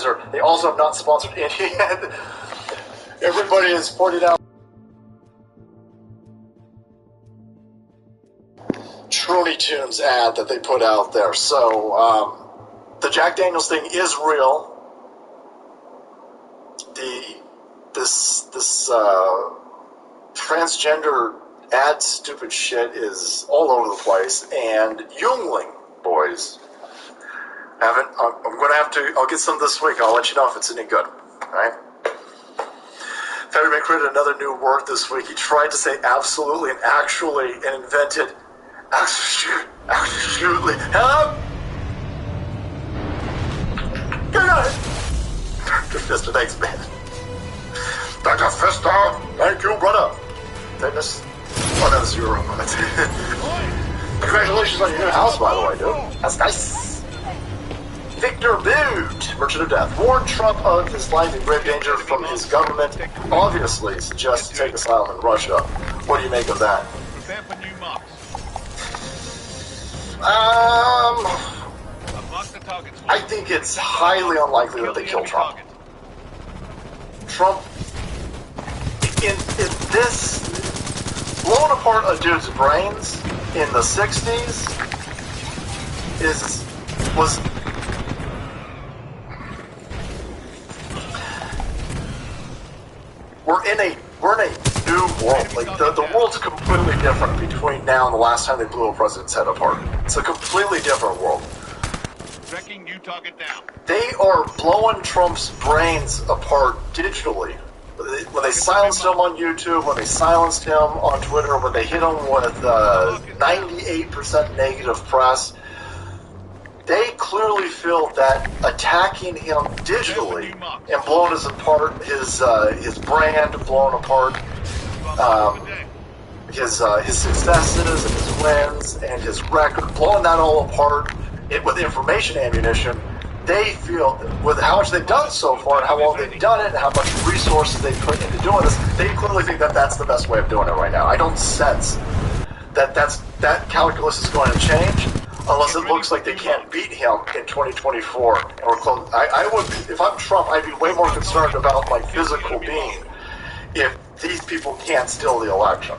user. They also have not sponsored any yet. Everybody has pointed out Truly Tunes ad that they put out there. So, the Jack Daniels thing is real. This transgender ad stupid shit is all over the place, and Youngling boys haven't. I'm going to have to. I'll get some this week. I'll let you know if it's any good. All right. Federman created another new word this week. He tried to say absolutely and actually and invented absolutely. Hello. Good night. Dr. Fister, thanks, man. Dr. Fister, thank you, brother. Fitness. Oh, that was your room. Congratulations on your new house, by the way, dude. That's nice. Victor Boot, Merchant of Death, warned Trump of his life in grave danger from his government. Obviously, suggests to take asylum in Russia. What do you make of that? Prepare for new marks. I think it's highly unlikely that they kill Trump. Trump, in this, blowing apart a dude's brains in the 60s was we're in a new world. Like the world's completely different between now and the last time they blew a president's head apart. It's a completely different world. Tracking new target down. They are blowing Trump's brains apart digitally. When they silenced him on YouTube, when they silenced him on Twitter, when they hit him with 98% negative press, they clearly feel that attacking him digitally and blowing his apart, his brand blown apart, his successes and his wins and his record, blowing that all apart with information ammunition, they feel, with how much they've done so far and how well they've done it and how much resources they've put into doing this, they clearly think that that's the best way of doing it right now. I don't sense that calculus is going to change unless it looks like they can't beat him in 2024 and we're close. I would, if I'm Trump, I'd be way more concerned about my physical being if these people can't steal the election.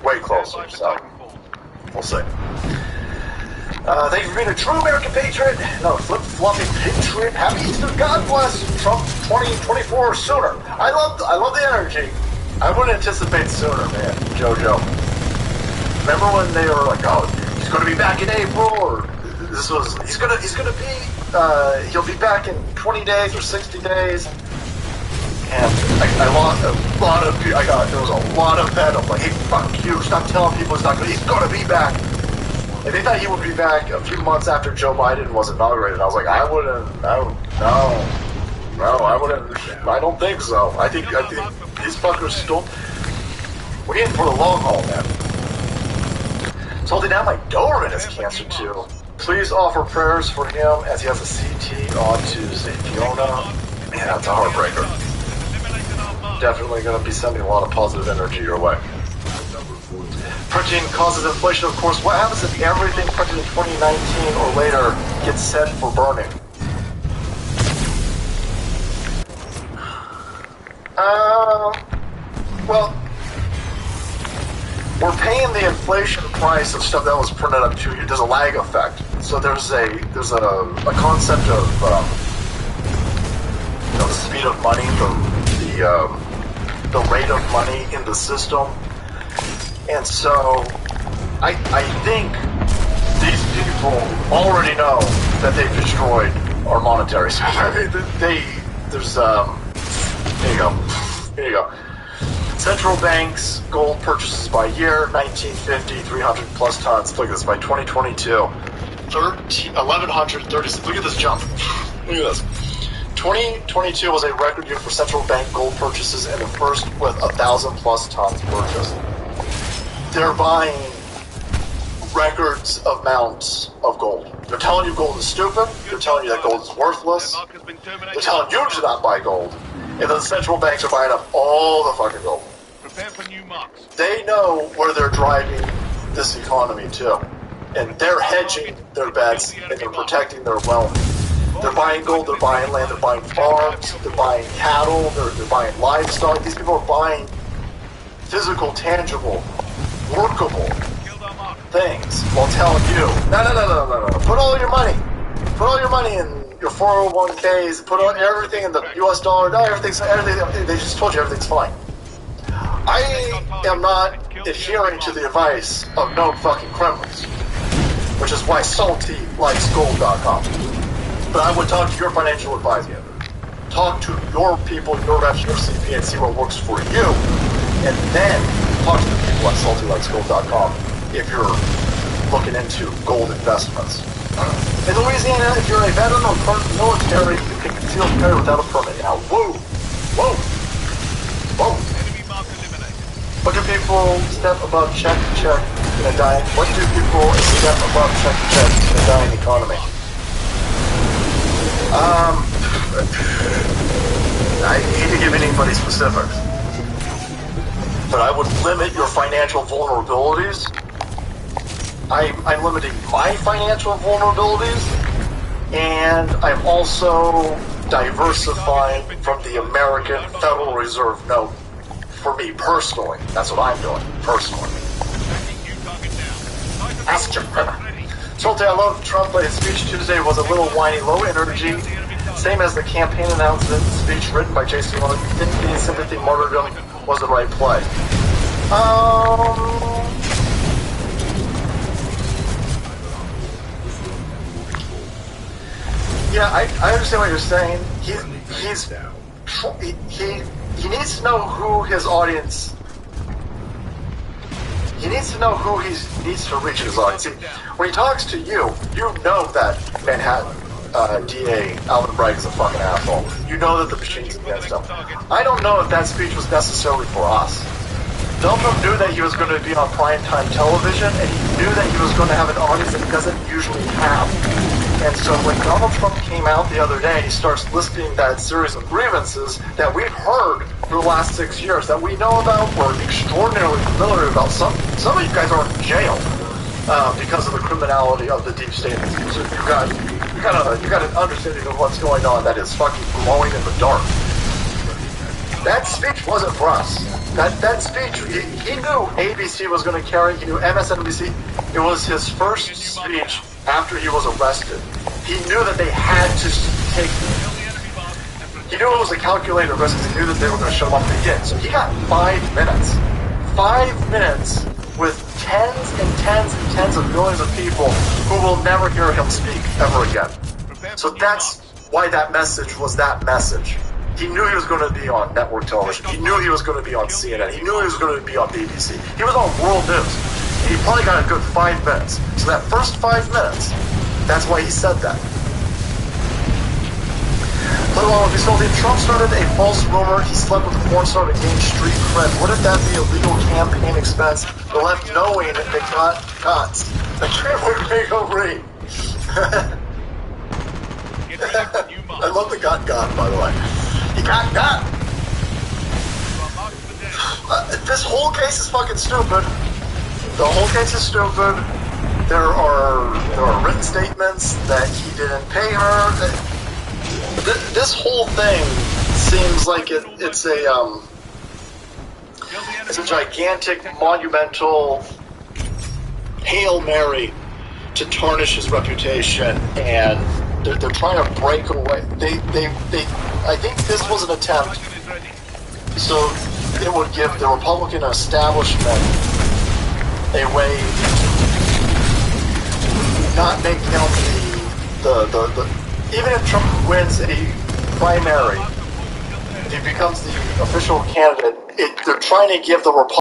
Way closer, so we'll see. Thank you for being a true American patriot. No, flip-floppy patriot. Happy Easter. God bless Trump 2024 sooner. I love the energy. I wouldn't anticipate sooner, man. JoJo. Remember when they were like, oh, he's going to be back in April, or he's going to be, he'll be back in 20 days or 60 days. And I lost a lot of, there was a lot of that. I'm like, hey, fuck you. Stop telling people he's going to be back. And they thought he would be back a few months after Joe Biden was inaugurated. I was like, I wouldn't, I don't think so. I think these fuckers still, we're in for the long haul, man. So holding down my Doberman has cancer too. Please offer prayers for him as he has a CT on Tuesday. Fiona, man, that's a heartbreaker. Definitely going to be sending a lot of positive energy your way. Printing causes inflation, of course. What happens if everything printed in 2019 or later gets set for burning? Well, we're paying the inflation price of stuff that was printed up 2 years. There's a lag effect. So there's a concept of the speed of money, the rate of money in the system. And so, I think these people already know that they've destroyed our monetary system. Here you go. Central banks, gold purchases by year, 1950, 300 plus tons. Look at this, by 2022, 1,130, look at this jump. Look at this. 2022 was a record year for central bank gold purchases and the first with 1,000 plus tons purchased. They're buying records amounts of gold. They're telling you gold is stupid. They're telling you that gold is worthless. They're telling you to not buy gold. And the central banks are buying up all the fucking gold. Prepare for new marks. They know where they're driving this economy to. And they're hedging their bets and they're protecting their wealth. They're buying gold, they're buying land, they're buying farms, they're buying cattle, they're buying livestock. These people are buying physical, tangible, workable things while telling you, no. Put all your money in your 401ks, put on everything in the US dollar, no, everything, they just told you everything's fine. I am not adhering to the advice of known fucking criminals, which is why Salty likes gold.com. But I would talk to your financial advisor. Talk to your people, your reps, your CP, and see what works for you. And then talk to the people at saltylikesgold.com if you're looking into gold investments. In Louisiana, if you're a veteran or current military, you can conceal carry without a permit. Now, whoa. Enemy mark eliminated. What do people step above check in a dying? What do people step above check in a dying economy? I hate to give anybody specifics, but I would limit your financial vulnerabilities. I'm limiting my financial vulnerabilities, and I'm also diversifying from the American Federal Reserve note for me personally. That's what I'm doing, personally. Ask your criminal. Salty, I love Trump, but his speech Tuesday was a little whiny, low energy, same as the campaign announcement speech written by J.C. Long. Didn't gain sympathy, martyrdom was the right play. Yeah, I understand what you're saying. He needs to know who his audience. He needs to know who he needs to reach his audience. See, when he talks to you, you know that Manhattan DA Alvin Bragg is a fucking asshole. You know that the machine's against him. I don't know if that speech was necessarily for us. Donald Trump knew that he was going to be on primetime television, and he knew that he was going to have an audience that he doesn't usually have. And so when Donald Trump came out the other day, he starts listing that series of grievances that we've heard for the last 6 years, that we know about, we're extraordinarily familiar about. Some of you guys are in jail because of the criminality of the deep state. So you got an understanding of what's going on that is fucking glowing in the dark. That speech wasn't for us. That speech, he knew ABC was going to carry, he knew MSNBC. It was his first speech after he was arrested. He knew that they had to take, he knew it was a calculated risk because he knew that they were going to shut him up again. So he got 5 minutes. 5 minutes with tens and tens and tens of millions of people who will never hear him speak ever again. So that's why that message was that message. He knew he was going to be on network television. He knew he was going to be on CNN. He knew he was going to be on BBC. He was on world news. He probably got a good 5 minutes. So that first 5 minutes, that's why he said that. Let alone if Trump started a false rumor, he slept with a porn star to gain street cred. Wouldn't that be a legal campaign expense? The left knowing that they got cuts. The trip would make a ring. I love the got, by the way. He got. This whole case is fucking stupid. The whole case is stupid. There are written statements that he didn't pay her. This whole thing seems like it's a gigantic, monumental Hail Mary to tarnish his reputation, and they're trying to break away. I think this was an attempt, so it would give the Republican establishment a way to not make him the even if Trump wins a primary, if he becomes the official candidate, they're trying to give the Republicans